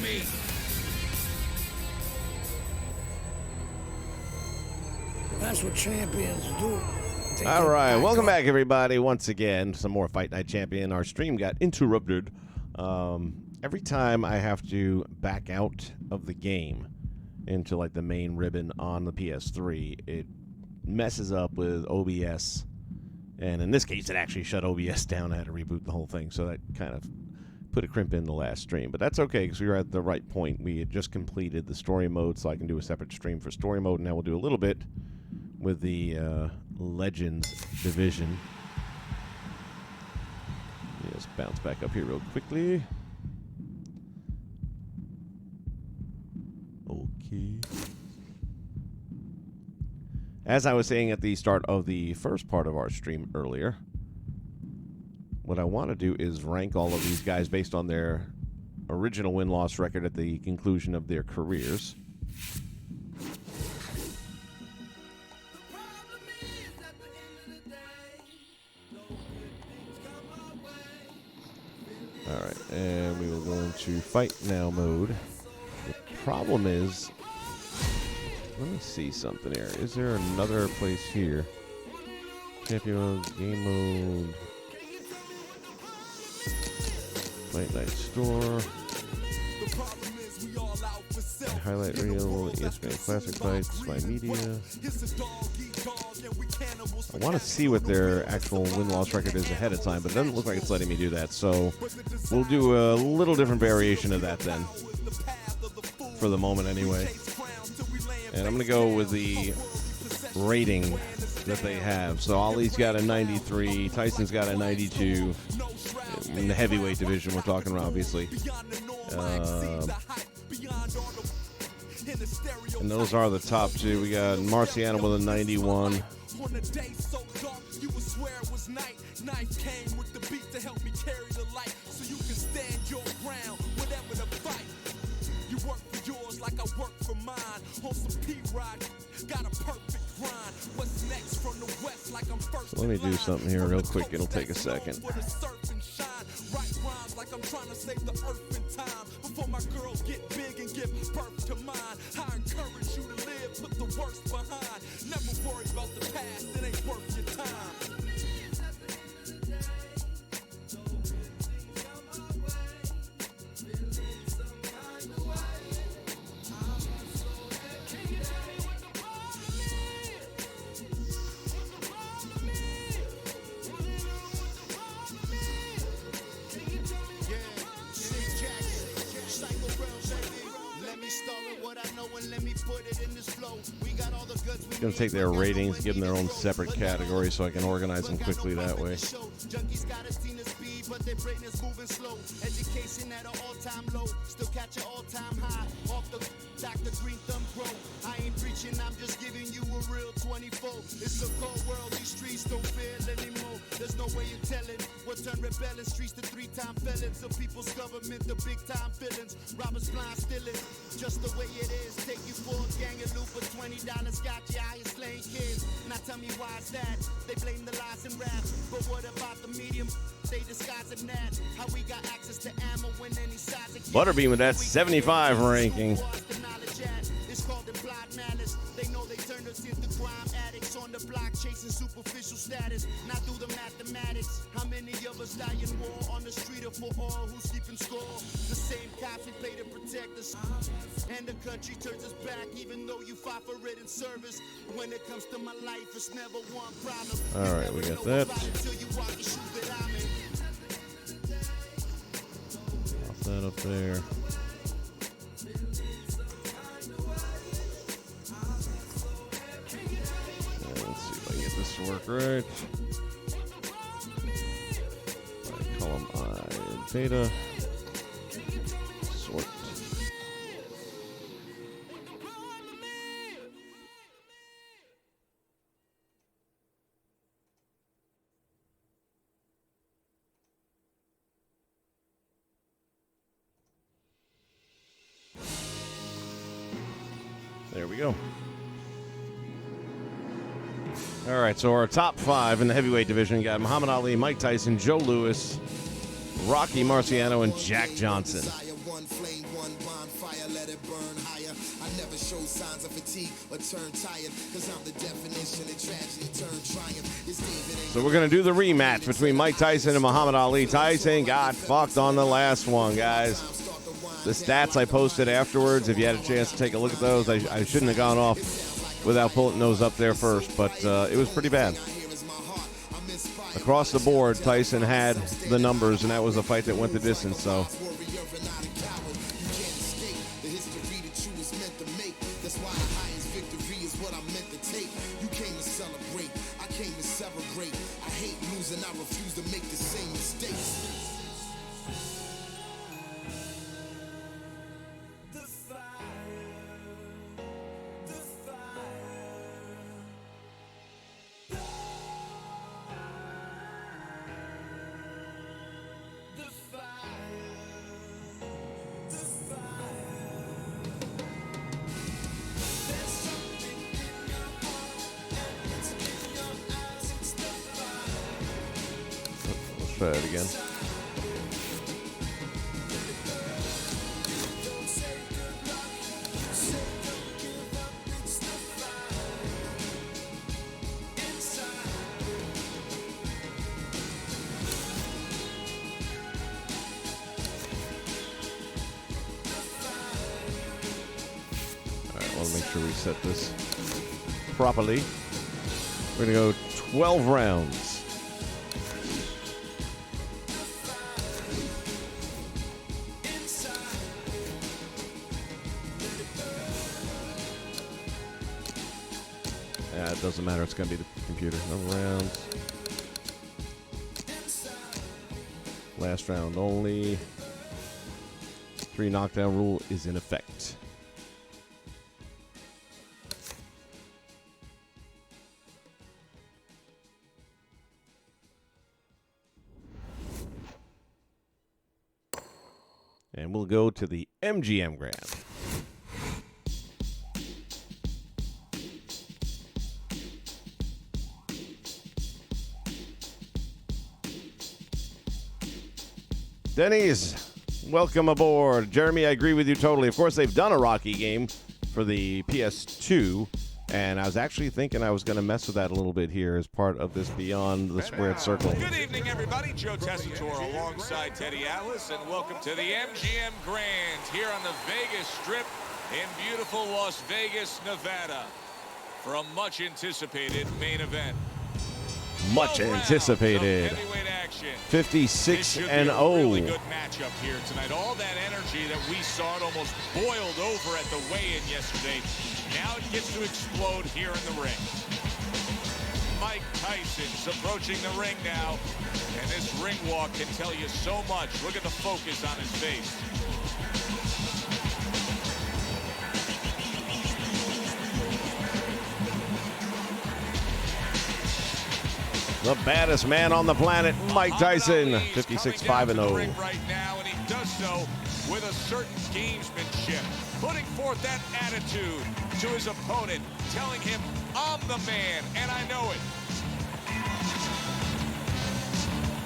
me. That's what champions do. All right, welcome back, everybody. Once again, some more Fight Night Champion. Our stream got interrupted. Every time I have to back out of the game into like the main ribbon on the PS3, it messes up with OBS. And in this case, it actually shut OBS down. I had to reboot the whole thing, so that kind of put a crimp in the last stream. But that's okay, because we were at the right point. We had just completed the story mode, so I can do a separate stream for story mode. And now we'll do a little bit with the Legends division. Just bounce back up here real quickly. Okay. As I was saying at the start of the first part of our stream earlier, what I want to do is rank all of these guys based on their original win-loss record at the conclusion of their careers. Alright, and we will go into Fight Now mode. The problem is, let me see something here. Is there another place here? Champion game mode. Fight Night Store. Highlight reel, ESPN Classic Fights, My Media. I want to see what their actual win-loss record is ahead of time, but it doesn't look like it's letting me do that. So we'll do a little different variation of that then, for the moment anyway. And I'm going to go with the rating that they have. So Ali's got a 93, Tyson's got a 92. In the heavyweight division we're talking about, obviously. And those are the top two. We got Marciano with a 91. On a day so dark, you would swear it was night. Knife came with the beat to help me carry the light, so you can stand your ground, whatever the fight. You work for yours like I work for mine. On some P-Rod, got a perfect grind. What's next from the west like I'm first. So let me do something here real quick. It'll take a second. Right rhymes like I'm trying to save the earth in time before my girls get big and give birth to mine. I encourage you to live, put the worst behind. Never worry about the past, it ain't worth your time. Going to take their ratings, give them their own separate category so I can organize them quickly that way. But their brain is moving slow. Education at an all-time low. Still catch an all-time high. Off the Dr. Green Thumb Grow. I ain't preaching, I'm just giving you a real 24. It's a cold world, these streets don't feel anymore. There's no way you're telling what turned rebelling streets to 3-time felons. The people's government, the big-time villains. Robbers blind stealing, just the way it is. Take you for a gang of loot, but $20 got you out here slaying kids. Now tell me why is that? They blame the lies and rap. But what about the medium? They disguising that. How we got access to ammo when any size of Butterbean with that 75 ranking. It's called implied malice. They know they turned us into crime addicts on the block chasing superficial status. Not do the mathematics. How many of us die in war on the street or for all who's keeping score? The same cops we pay to protect us. And the country turns us back even though you fought for it in service. When it comes to my life, it's never one problem. All right, we got that. Pop that up there. Let's see if I can get this to work right. Column I beta. Sort. There we go. All right, so our top 5 in the heavyweight division got Muhammad Ali, Mike Tyson, Joe Louis, Rocky Marciano, and Jack Johnson. one flame, one bonfire, let it burn higher. I never show signs of fatigue or turn tired, cause I'm the definition of tragedy turned triumph. It's David. So we're going to do the rematch between Mike Tyson and Muhammad Ali. Tyson got fucked on the last one, guys. The stats I posted afterwards, if you had a chance to take a look at those, I shouldn't have gone off without pulling those up there first, but it was pretty bad. Across the board, Tyson had the numbers, and that was a fight that went the distance, so. Try it again. All right, I want to make sure we set this properly. We're going to go 12 rounds. It doesn't matter. It's going to be the computer. No rounds. Last round only. 3 knockdown rule is in effect. And we'll go to the MGM Grand. Denny's, welcome aboard. Jeremy, I agree with you totally. Of course, they've done a Rocky game for the PS2, and I was actually thinking I was going to mess with that a little bit here as part of this Beyond the Squared Circle. Good evening, everybody. Joe Tessitore alongside Teddy Atlas, and welcome to the MGM Grand here on the Vegas Strip in beautiful Las Vegas, Nevada, for a much-anticipated main event. Much anticipated. 56-0. Really good matchup here tonight. All that energy that we saw, it almost boiled over at the weigh-in yesterday. Now it gets to explode here in the ring. Mike Tyson's approaching the ring now, and this ring walk can tell you so much. Look at the focus on his face. The baddest man on the planet, Mike Tyson, 56-5-0. Right now, and he does so with a certain gamesmanship, putting forth that attitude to his opponent, telling him, I'm the man, and I know it.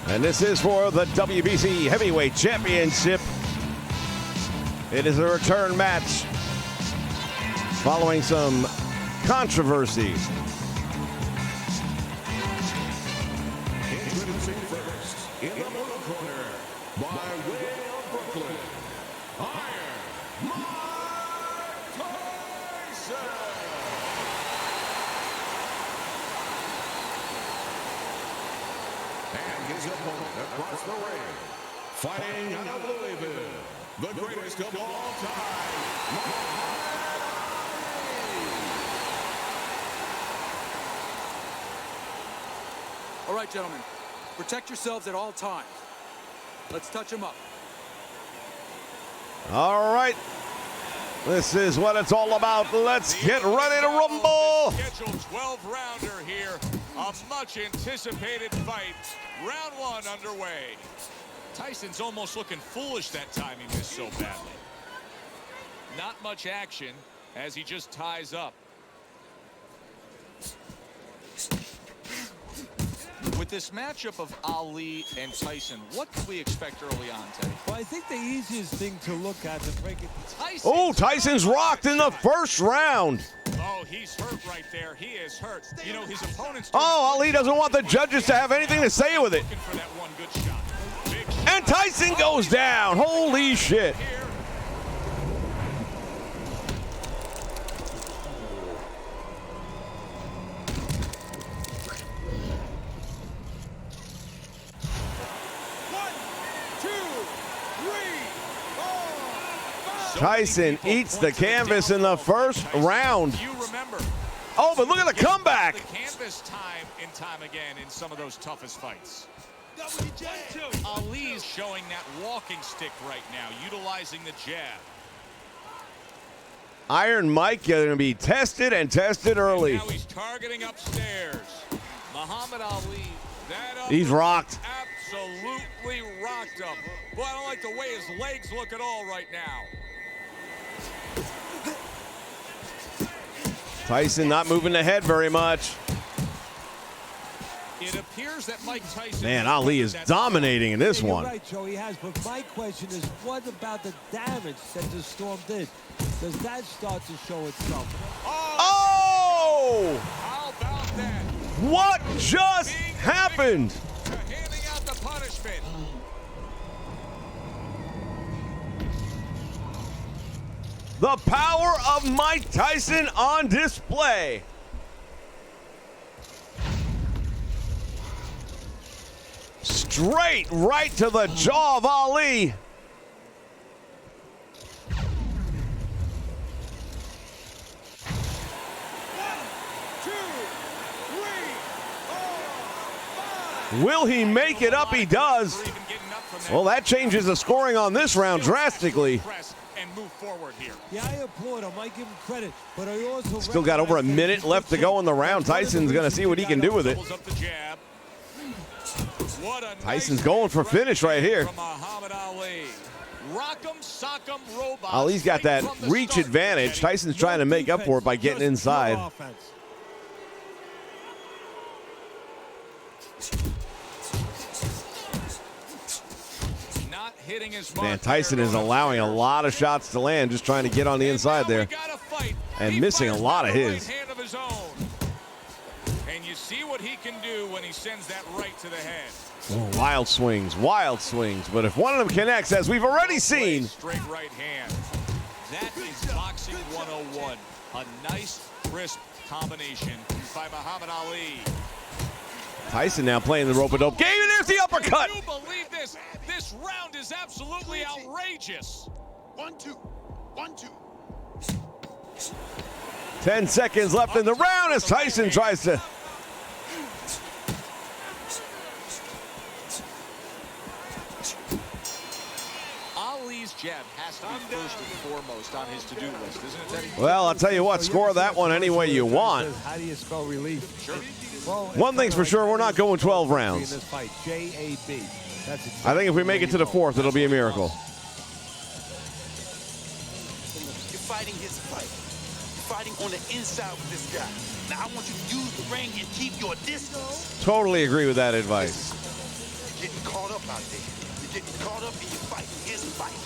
And this is for the WBC Heavyweight Championship. It is a return match following some controversy. In the middle corner, by way of Brooklyn, Iron Mike Tyson. And his opponent across the ring, fighting out of Louisville, the greatest of all time, Muhammad Ali. All right, gentlemen. Protect yourselves at all times. Let's touch them up. All right. This is what it's all about. Let's get ready to rumble. Scheduled 12-rounder here. A much-anticipated fight. Round 1 underway. Tyson's almost looking foolish that time he missed so badly. Not much action as he just ties up. With this matchup of Ali and Tyson, what can we expect early on, Teddy? Well, I think the easiest thing to look at to break it. Oh, Tyson's rocked in the first round. Oh, he's hurt right there. He is hurt. You know, his opponent's... Oh, Ali doesn't want the judges to have anything to say with it. looking for that one good shot. Big shot. And Tyson goes down. Holy shit. Here. Tyson eats the canvas in the first round. You remember Oh, but look at the comeback. the canvas time and time again in some of those toughest fights. Ali's showing that walking stick right now, utilizing the jab. Iron Mike going to be tested and tested early. Now he's targeting upstairs. Muhammad Ali, that up He's rocked. absolutely rocked up. Boy, I don't like the way his legs look at all right now. Tyson not moving the head very much. It appears that Mike Tyson... Man, Ali is dominating in this You're one. right, Joe, he has. But my question is, what about the damage that the Storm did? Does that start to show itself? Oh! How about that? What just happened? Handing out the punishment. The power of Mike Tyson on display. Straight right to the jaw of Ali. Will he make it up? He does. Even getting up from that. Well, that changes the scoring on this round drastically. Press and move forward here. Yeah, I applaud him. I give him credit. But I also Still got over a minute left to go in the round. Tyson's going to see what he can do with it. Doubles up the jab. What a Tyson's nice going for finish right here. From Muhammad Ali. Rock'em, sock'em, robots. Ali's got that Right from the reach start, advantage. Teddy. Tyson's trying to make up for it by getting Just inside. pure offense. Not hitting his mark Man, Tyson there, is going allowing a upstairs. lot of shots to land, just trying to get on the And inside now there. we got a fight. And He missing a fires lot of down the his. right hand of his own. And you see what he can do when he sends that right to the head. Wild swings, but if one of them connects, as we've already seen, Straight right hand. That is boxing 101. A nice, crisp combination by Muhammad Ali. Tyson now playing the rope-a-dope game, and there's the uppercut. Can you believe this? This round is absolutely outrageous. 1, 2, 1, 2. 10 seconds left in the round as Tyson tries to... Ali's jab has to be first and foremost on his to-do list, isn't it, Teddy? Well, I'll tell you what, score that one any way you want. How do you spell relief? Sure. Well, One thing's for sure, we're not going 12 in rounds. this fight, J-A-B. That's I think if we make it to the fourth, it'll be a miracle. You're fighting his fight. You're fighting on the inside with this guy. Now I want you to use the ring and keep your distance. Totally agree with that advice. You're getting caught up out there. You're getting caught up in your fight. His fight.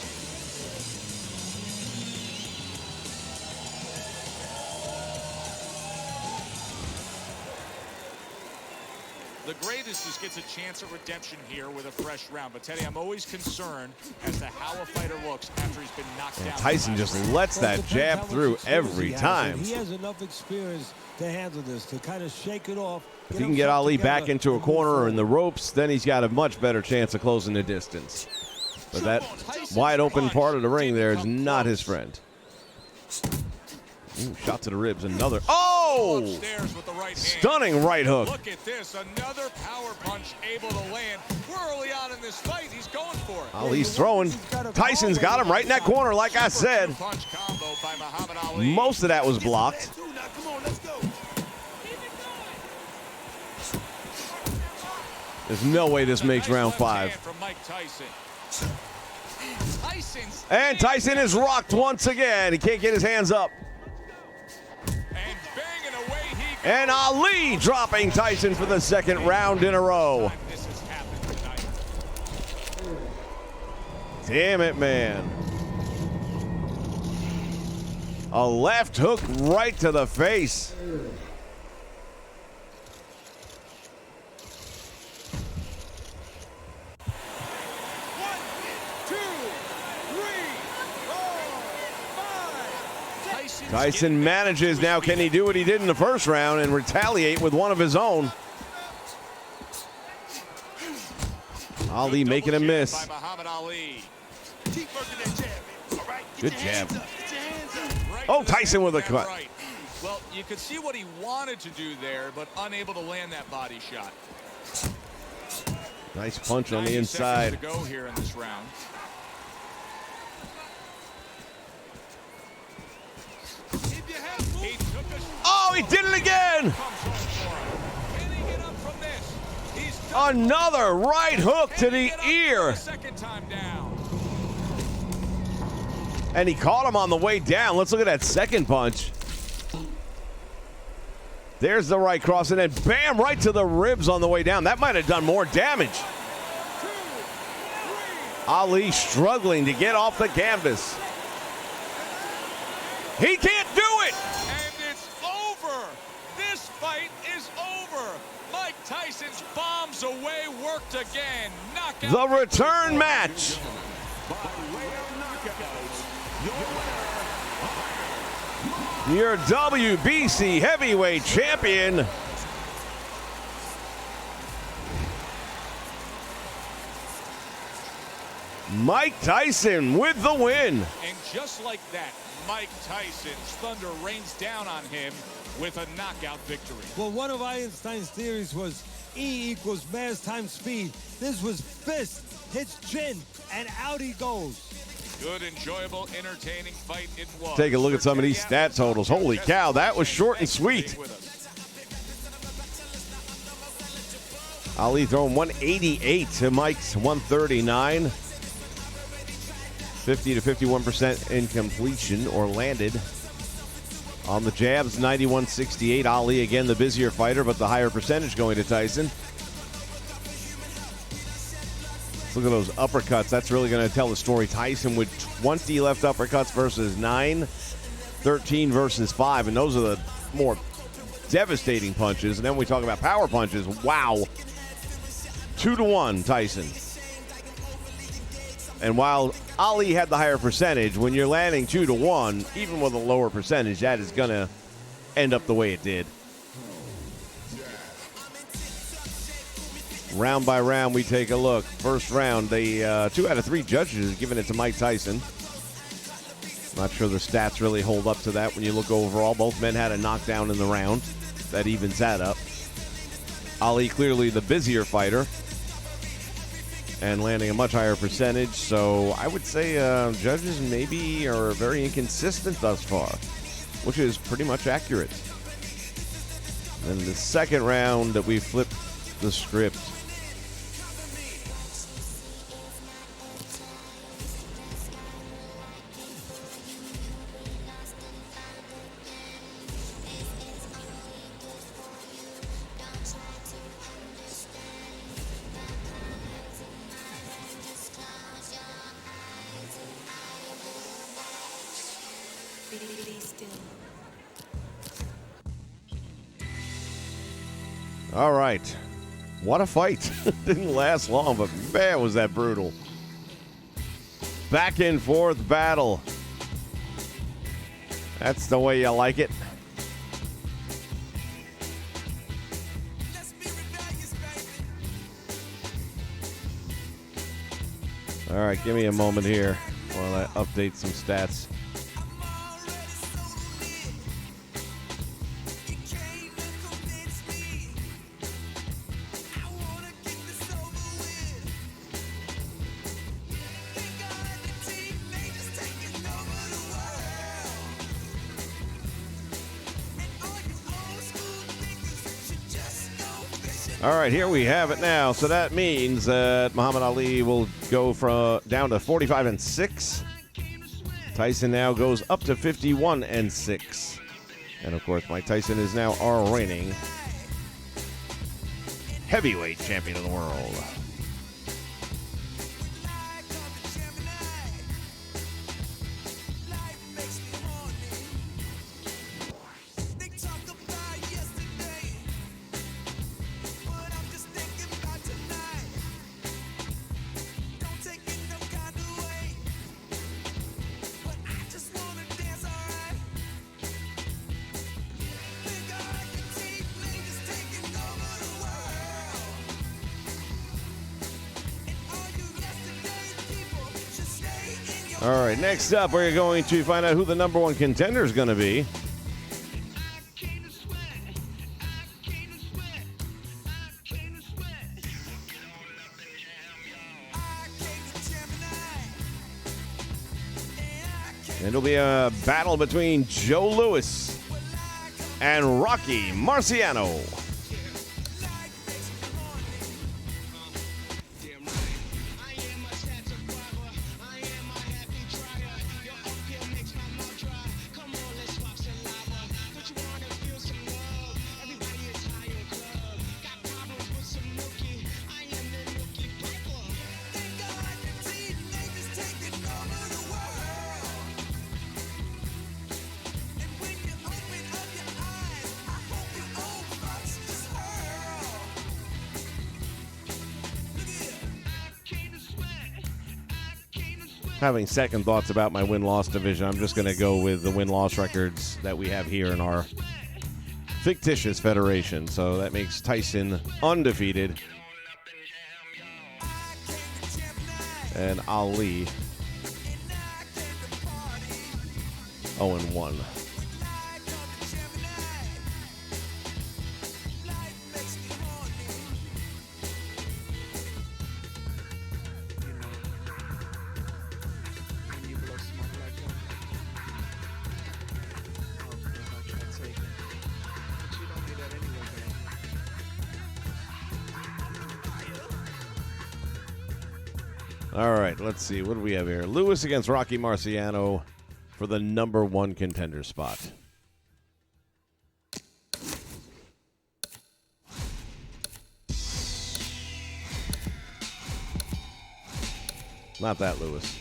The greatest just gets a chance at redemption here with a fresh round. But, Teddy, I'm always concerned as to how a fighter looks after he's been knocked down. Tyson just lets that jab through every time. He has enough experience to handle this, to kind of shake it off. If he can get Ali back into a corner or in the ropes, then he's got a much better chance of closing the distance. But that wide open part of the ring there is not his friend. Ooh, shot to the ribs, another. Oh! Upstairs with the right hand. Stunning right hook. Look at this, another power punch able to land. We're early on in this fight. He's going for it. Ali's throwing. Tyson's got him right in that corner, like I said. Punch combo by Muhammad Ali. Most of that was blocked. Now, come on, let's go. There's no way this makes Nice round left 5. hand from Mike Tyson. Tyson's And Tyson is rocked once again. He can't get his hands up. and banging away he And Ali dropping Tyson for the second round in a row. This has happened tonight. Damn it, man. A left hook right to the face. Tyson manages now. Can he do what he did in the first round and retaliate with one of his own? Ali making a miss. By Muhammad Ali. Keep working that jab, man. All right? Good Get your hands jab. up. Get your hands up. Right Oh, to the Tyson with a center cut. right. Well, you could see what he wanted to do there, but unable to land that body shot. Nice punch on the 90 inside. seconds to go here in this round. He took a Oh, he did it again. comes home for him. Can he get up from this? He's done. Another right hook to Can he the get up for ear. the second time down. And he caught him on the way down. Let's look at that second punch. There's the right cross, and then bam, right to the ribs on the way down. That might have done more damage. Ali struggling to get off the canvas. He can't do it. And it's over. This fight is over. Mike Tyson's bombs away worked again. Knockout. The return match. By way of knockouts, your winner, Your WBC heavyweight champion, Mike Tyson with the win. And just like that, Mike Tyson's thunder rains down on him with a knockout victory. Well, one of Einstein's theories was E equals mass times speed. This was fist, hits chin, and out he goes. Good, enjoyable, entertaining fight it was. Take a look at some of these stat totals. Holy cow, that was short and sweet. Ali throwing 188 to Mike's 139. 50 to 51% in completion or landed. On the jabs, 91-68. Ali, again, the busier fighter, but the higher percentage going to Tyson. Let's look at those uppercuts. That's really going to tell the story. Tyson with 20 left uppercuts versus 9. 13 versus 5. And those are the more devastating punches. And then we talk about power punches. Wow. 2-1, Tyson. And while Ali had the higher percentage, when you're landing 2-1, even with a lower percentage, that is going to end up the way it did. Round by round, we take a look. First round, the 2 out of 3 judges giving it to Mike Tyson. Not sure the stats really hold up to that when you look overall. Both men had a knockdown in the round. That evens that up. Ali clearly the busier fighter and landing a much higher percentage. So I would say judges maybe are very inconsistent thus far, which is pretty much accurate. Then the second round that we flipped the script. All right. What a fight. Didn't last long, but man, was that brutal. Back and forth battle. That's the way you like it. All right, give me a moment here while I update some stats. All right, here we have it now. So that means that Muhammad Ali will go from down to 45-6. Tyson now goes up to 51-6. And of course, Mike Tyson is now our reigning heavyweight champion of the world. All right, next up, we're going to find out who the number one contender is going to be. It'll be a battle between Joe Louis and Rocky Marciano. Having second thoughts about my win-loss division, I'm just going to go with the win-loss records that we have here in our fictitious federation. So that makes Tyson undefeated and Ali 0-1. All right, let's see. What do we have here? Lewis against Rocky Marciano for the number one contender spot. Not that Lewis.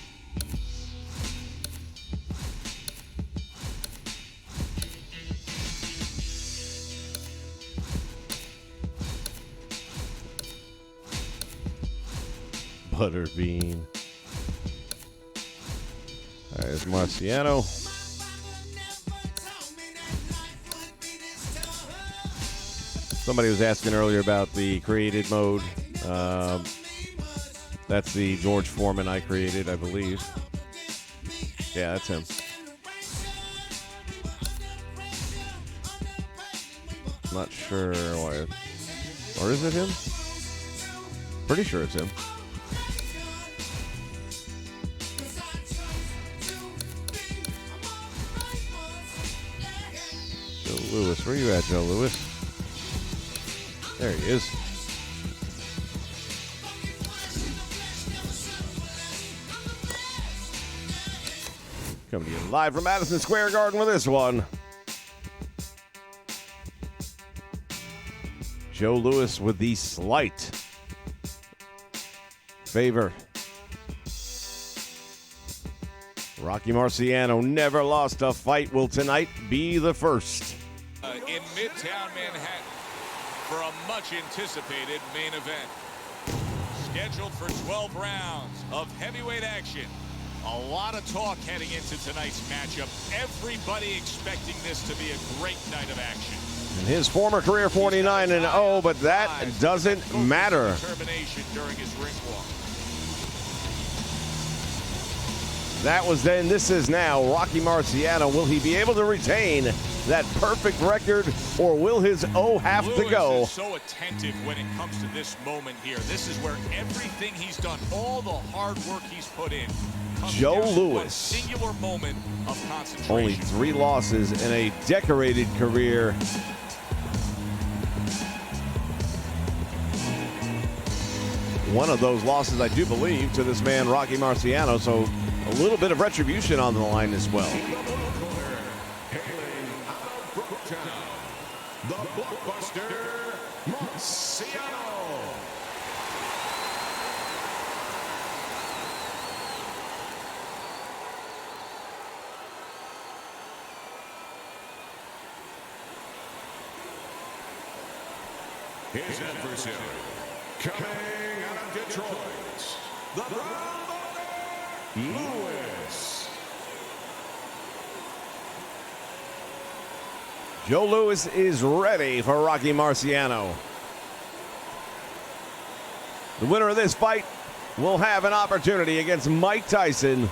Butterbean. All right, there's Marciano. Somebody was asking earlier about the created mode. That's the George Foreman I created, I believe. Yeah, that's him. Not sure why. Or is it him? Pretty sure it's him. Joe Louis, where you at, Joe Louis? There he is. Coming to you live from Madison Square Garden with this one. Joe Louis with the slight favor. Rocky Marciano never lost a fight. Will tonight be the first? In Midtown Manhattan for a much-anticipated main event. Scheduled for 12 rounds of heavyweight action. A lot of talk heading into tonight's matchup. Everybody expecting this to be a great night of action. In his former career, 49-0, but that doesn't matter. Determination during his ring walk. That was then, this is now. Rocky Marciano, will he be able to retain that perfect record, or will his O have to go? Lewis is so attentive when it comes to this moment here. This is where everything he's done, all the hard work he's put in, Joe Louis, singular moment of concentration. only 3 losses in a decorated career. One of those losses, I do believe, to this man, Rocky Marciano, so a little bit of retribution on the line as well. the blockbuster Marciano. His adversary, coming out of Detroit, the Brown Buster, Lewis. Joe Louis is ready for Rocky Marciano. The winner of this fight will have an opportunity against Mike Tyson.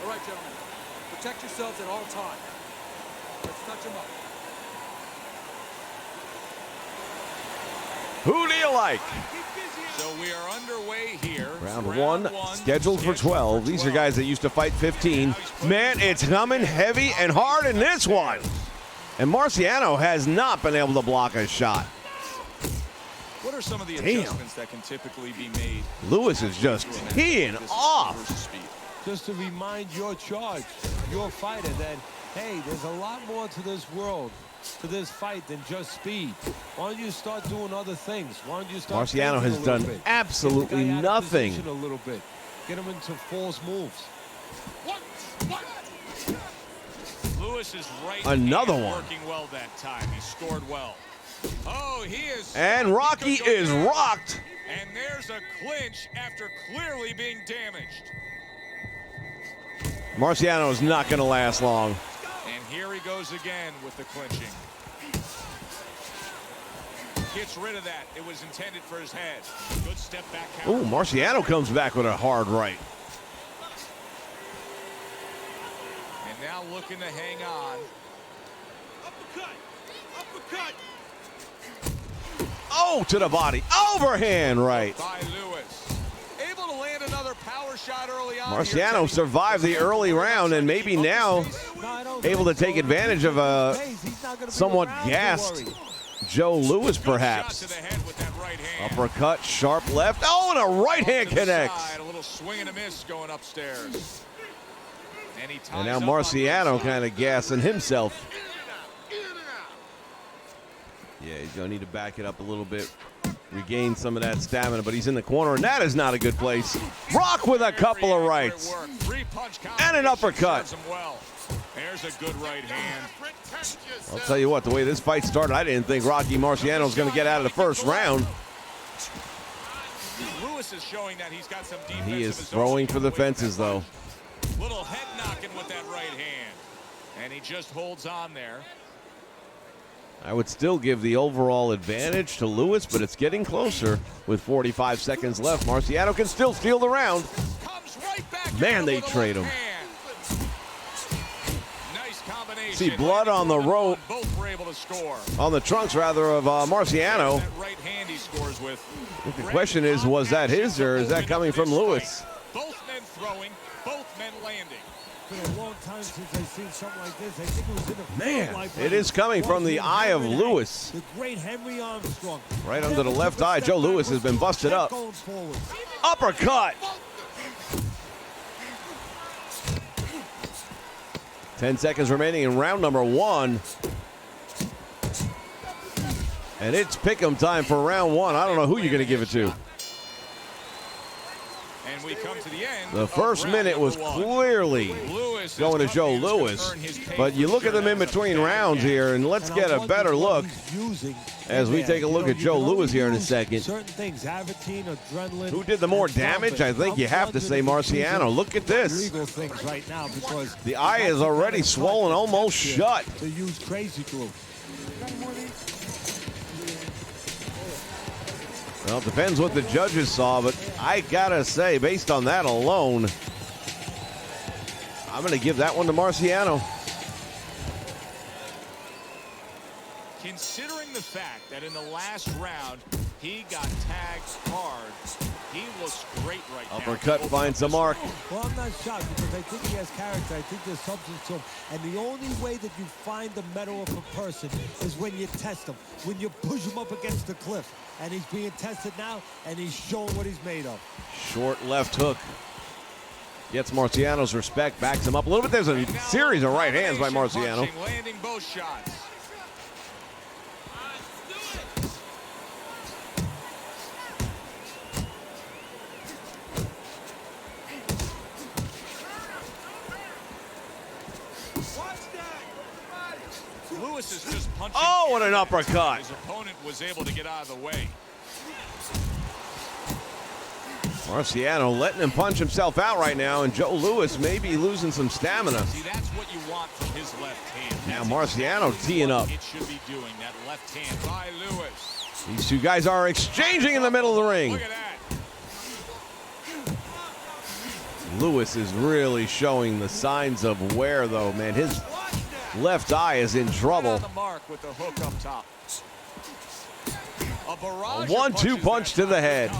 All right, gentlemen. Protect yourselves at all times. Let's touch them up. Who do you like? So we are underway here. Round one, scheduled for 12. These are guys that used to fight 15. Man, it's coming heavy and hard in this one. And Marciano has not been able to block a shot. What are some of the adjustments that can typically be made? Lewis is just teeing off. Just to remind your charge, your fighter, that, hey, there's a lot more to this world, to this fight than just speed. Why don't you start doing other things? Why don't you start Marciano has done absolutely nothing. A little bit. Get him into false moves. Lewis is right. Another one. Working well that time. He scored well. Oh, he is. And Rocky is rocked. And there's a clinch after clearly being damaged. Marciano is not going to last long. And here he goes again with the clinching. Gets rid of that. It was intended for his head. Good step back. Ooh, Marciano comes back with a hard right. And now looking to hang on. Uppercut! Uppercut! Oh, to the body. Overhand right. By Lewis. Able to land another power shot early on. Marciano survived the early round and maybe now able to take advantage of a somewhat gassed Joe Louis, perhaps. Uppercut, sharp left. Oh, and a right hand connects. A little swing and a miss going upstairs. And now Marciano kind of gassing himself. Yeah, he's going to need to back it up a little bit, regain some of that stamina, but he's in the corner, and that is not a good place. Rock with a couple of rights. And an uppercut. There's a good right hand. I'll tell you what, the way this fight started, I didn't think Rocky Marciano was going to get out of the first round. Lewis is showing that he's got some defense. He is throwing for the fences, though. Little head knocking with that right hand. And he just holds on there. I would still give the overall advantage to Lewis, but it's getting closer with 45 seconds left. Marciano can still steal the round. Man, they trade him. Nice combination. See blood on the rope. Both were able to score. On the trunks, rather, of Marciano. That right hand he scores with. The question is, was that his or is that coming from Lewis? Both men throwing, both men landing. It's been a long time since I've seen something like this. I think it was in a Man, it is coming from the eye of Lewis. The great Henry Armstrong. Right under the left eye. Joe Louis has been busted up. Uppercut. 10 seconds remaining in round number one. And it's pick'em time for round one. I don't know who you're going to give it to. And we come to the end. The first minute was clearly going to Joe Louis, but you look at them in between rounds here, and let's get a better look as we take a look at Joe Louis here in a second. Who did the more damage? I think you have to say Marciano. Look at this. The eye is already swollen almost shut. Well, it depends what the judges saw, but I gotta say, based on that alone, I'm gonna give that one to Marciano. Considering the fact that in the last round he got tagged hard, he looks great right now. Uppercut finds the mark. Well, I'm not shocked because I think he has character. I think there's substance to him. And the only way that you find the mettle of a person is when you test him, when you push him up against the cliff. And he's being tested now, and he's showing what he's made of. Short left hook. Gets Marciano's respect, backs him up a little bit. There's a series of right hands by Marciano. Punching, landing both shots. Lewis is just punching. Oh, what an uppercut. His opponent was able to get out of the way. Marciano letting him punch himself out right now, and Joe Louis may be losing some stamina. See, that's what you want from his left hand. Now That's Marciano teeing up. It should be doing that left hand by Lewis. These two guys are exchanging in the middle of the ring. Look at that. Lewis is really showing the signs of wear, though, man. His left eye is in trouble. Right on the mark with the hook up top. A barrage A 1-2 punch to the head.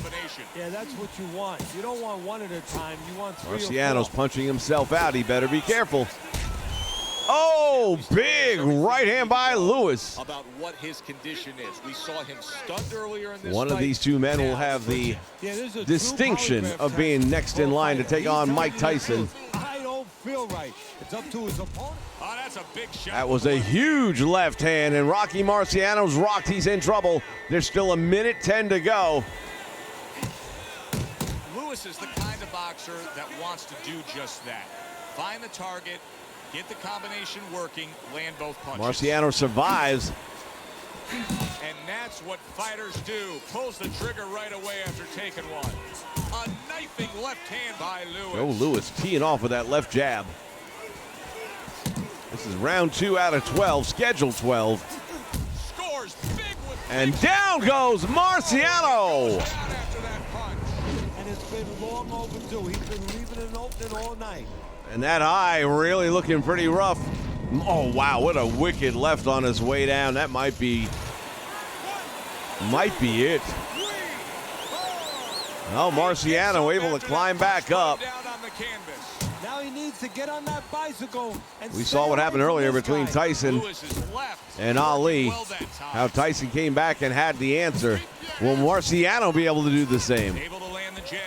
Yeah, that's what you want. You don't want one at a time. You want three Marciano's or four. punching himself out. He better be careful. Oh, big right hand by Lewis. About what his condition is. We saw him stunned earlier in this One of fight. these two men will have the Yeah, there's a distinction true of polygraph being test next for in a line to fighter. take He's on telling Mike you the Tyson. truth. I don't feel right. It's up to his opponent. Oh, that's a big shot. That was a huge left hand, and Rocky Marciano's rocked. He's in trouble. There's still 1:10 to go. Lewis is the kind of boxer that wants to do just that. Find the target, get the combination working, land both punches. Marciano survives. And that's what fighters do. Pulls the trigger right away after taking one. A knifing left hand by Lewis. Joe Louis teeing off with that left jab. This is round 2 out of 12, scheduled 12. Scores big with And down goes Marciano. after that punch. And it's been long overdue. He's been leaving an opening all night. And that eye really looking pretty rough. Oh, wow, what a wicked left on his way down. That might be it. Oh, Marciano able to climb back up. Down on the canvas. Now he needs to get on that bicycle. And We stay saw what away happened from earlier this between guy. Tyson Lewis is left. and Ali. Well that time. How Tyson came back and had the answer. Will Marciano be able to do the same? Able to land the jab.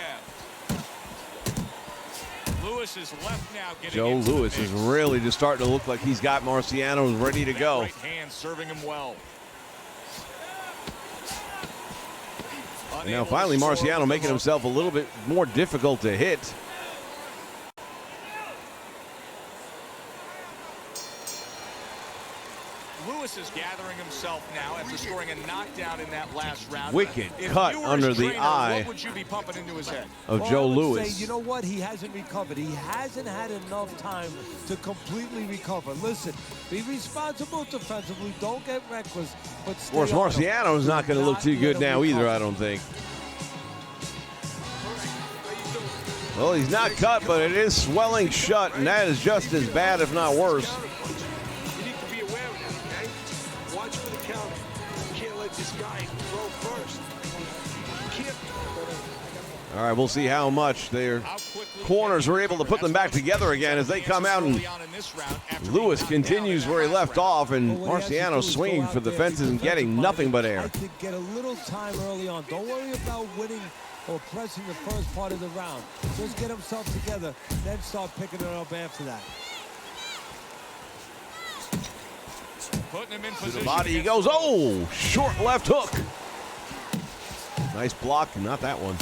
Lewis is left now getting Joe into the Louis is mix. really just starting to look like he's got Marciano ready to That go. right hand serving him well. And now Unable to finally soar Marciano with making the hook. himself a little bit more difficult to hit. Lewis is gathering himself now after scoring a knockdown in that last round. Wicked If cut you were under his the trainer, eye What would you be pumping into his head? of Well, Joe I would Louis. say, you know what? He hasn't recovered. He hasn't had enough time to completely recover. Listen, be responsible defensively. Don't get reckless. But Of course, stay on him. Marciano's not going to look Not too let good him now either, recover. I don't think. Well, he's not cut, but it is swelling shut, and that is just as bad, if not worse. You need to be aware of that, okay? Watch for the counter. You can't let this guy throw first. You can't. All right, we'll see how much their How quickly corners can were he able to recover? put them That's back what together again as they come out, and early on in this round after Lewis being knocked down continues in where he that last left round. off, and Well, what he has to do Marciano is go swinging out for the there, fences and getting nothing but air. I think get a little time early on. Don't worry about winning or pressing the first part of the round. Just get himself together, then start picking it up after that. Putting him in To position the body he against goes. Oh, short left hook. Nice block, not that one.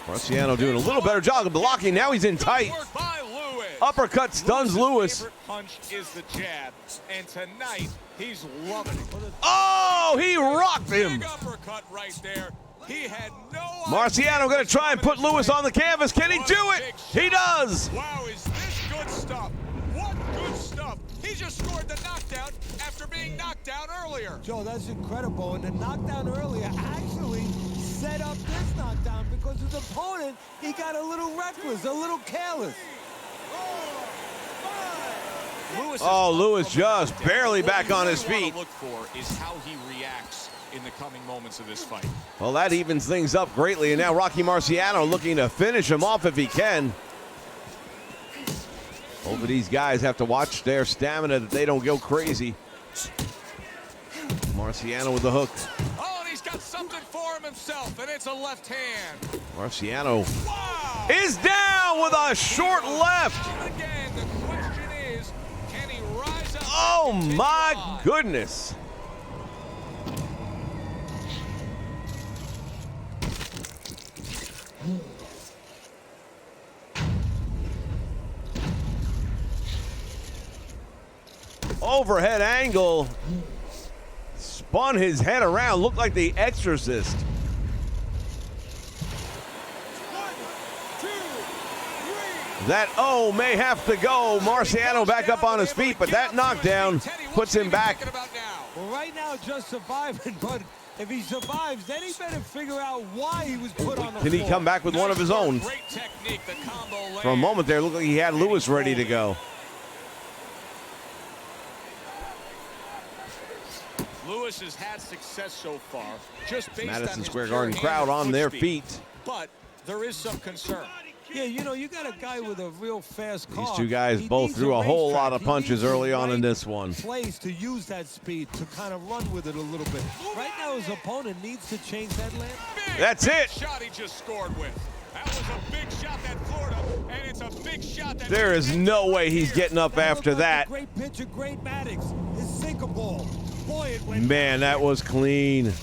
Marciano doing a little better job of blocking. Now he's in tight. Good work by Lewis. Uppercut stuns Lewis's Lewis. favorite punch is the jab, and tonight he's loving it. Oh, he rocked him. Big uppercut right there. He had no Marciano going to try and put Lewis on the canvas. Can he do it? He does. Wow, is this good stuff? What good stuff? He just scored the knockdown after being knocked down earlier. Joe, that's incredible. And the knockdown earlier actually set up this knockdown because his opponent, he got a little reckless, a little careless. Lewis Oh, Lewis just barely back on his feet. What you want to look for is how he reacts in the coming moments of this fight. Well, that evens things up greatly. And now Rocky Marciano looking to finish him off if he can. Both of these guys have to watch their stamina that they don't go crazy. Marciano with the hook. Oh, and he's got something for himself, and it's a left hand. Marciano Wow! is down with a short left. Again, the question is, can he rise up? Oh and continue my on? goodness. Overhead angle. Spun his head around. Looked like the Exorcist. 1, 2, 3. That may have to go. Marciano back up on his feet, but that knockdown puts him back. Well, right now, just surviving, but if he survives, then he better figure out why he was put on the Can floor. he come back with one of his own? Great technique, the combo For a moment there, it looked like he had Lewis ready to go. Lewis has had success so far, just based on Madison his Square pure Garden hand crowd and on foot their speed. feet. But there is some concern. Yeah, you know, you got a guy with a real fast car. These two guys He both needs threw a whole racetrack. lot of He punches needs early the on in right this one. place to use that speed to kind of run with it a little bit. Right now, his opponent needs to change that land. That's it. Shot he just scored with. That was a big shot that Florida, and it's a big shot that. There is no way he's getting up after looked like that. the great pitcher, great Maddox. His sinker ball. Boy, it went. Man, that was clean.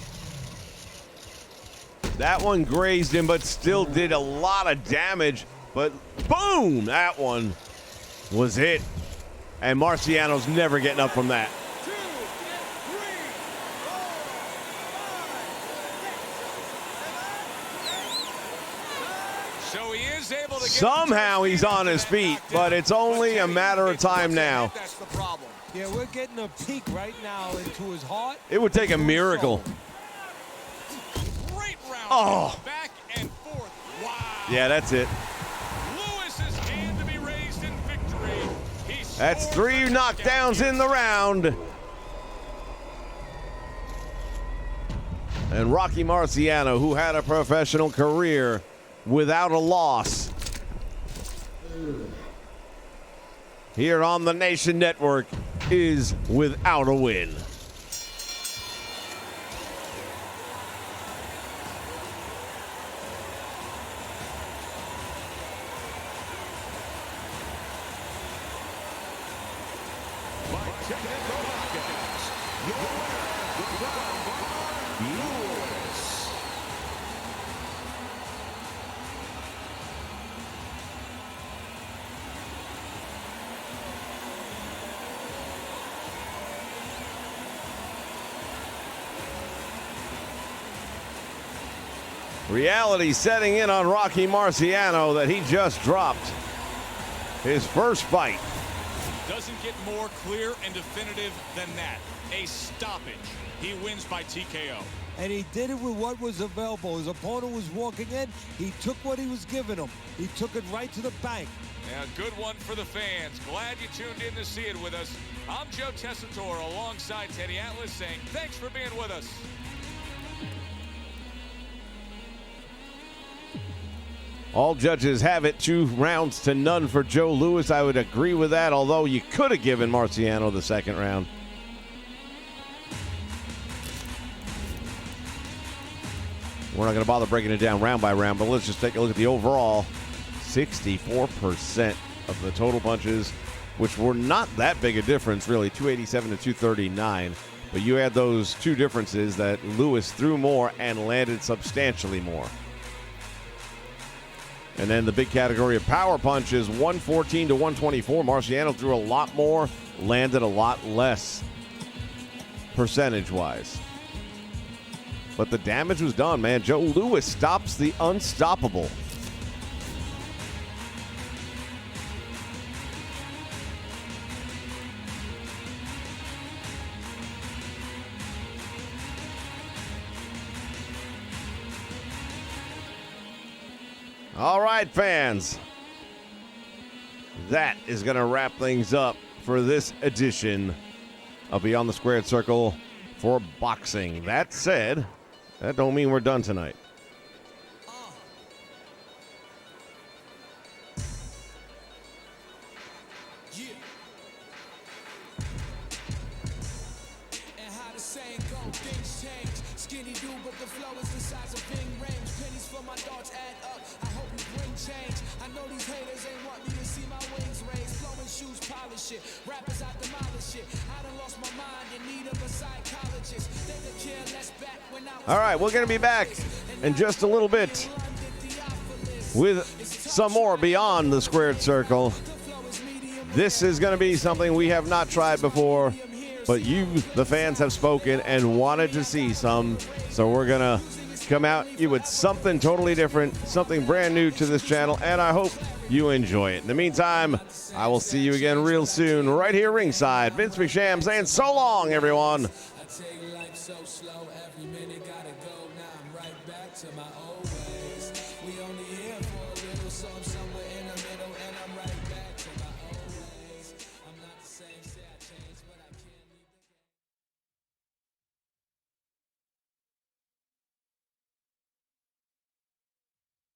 That one grazed him, but still did a lot of damage. But boom, that one was it. And Marciano's never getting up from that. 2, 3, 4, 5, 6, 7, 8, 9, So he is able to get Somehow he's on his feet, but it's only a matter of time now. That's the problem. Yeah, we're getting a peek right now into his heart. It would take a miracle. Great round. Oh. Back and forth. Wow. Yeah, that's it. Lewis's hand to be raised in victory. He That's scores 3 a knockdowns in the round. And Rocky Marciano, who had a professional career without a loss, here on the Nation Network, is without a win. By technical knockouts, your winner, Lewis. Reality setting in on Rocky Marciano that he just dropped his first fight. Doesn't get more clear and definitive than that. A stoppage. He wins by TKO. And he did it with what was available. His opponent was walking in. He took what he was giving him. He took it right to the bank. Yeah, good one for the fans. Glad you tuned in to see it with us. I'm Joe Tessitore alongside Teddy Atlas saying thanks for being with us. All judges have it 2 rounds to none for Joe Louis. I would agree with that, although you could have given Marciano the second round. We're not going to bother breaking it down round by round, but let's just take a look at the overall. 64% of the total punches, which were not that big a difference, really, 287 to 239. But you add those 2 differences that Lewis threw more and landed substantially more. And then the big category of power punches, 114 to 124. Marciano threw a lot more, landed a lot less, percentage-wise. But the damage was done, man. Joe Louis stops the unstoppable. All right, fans. That is going to wrap things up for this edition of Beyond the Squared Circle for boxing. That said, that don't mean we're done tonight. Yeah. And how the saying go, things change. Skinny dude, but the flow is the size of Ving Rhames. Pennies for my thoughts add up. I hope you bring change. I know these haters ain't want me to see my wings raised. Flowing shoes, polish it. Rappers, I demolish it. I done lost my mind in need of a psychologist. They could care less back when I was. All right, we're going to be back in just a little bit with some more Beyond the Squared Circle. This is going to be something we have not tried before, but you, the fans, have spoken and wanted to see some. So we're going to come out with something totally different, something brand new to this channel, and I hope you enjoy it. In the meantime, I will see you again real soon, right here ringside. Vince McSham saying so long, everyone. So slow, every minute gotta go. Now I'm right back to my old ways. We only here for a little something somewhere in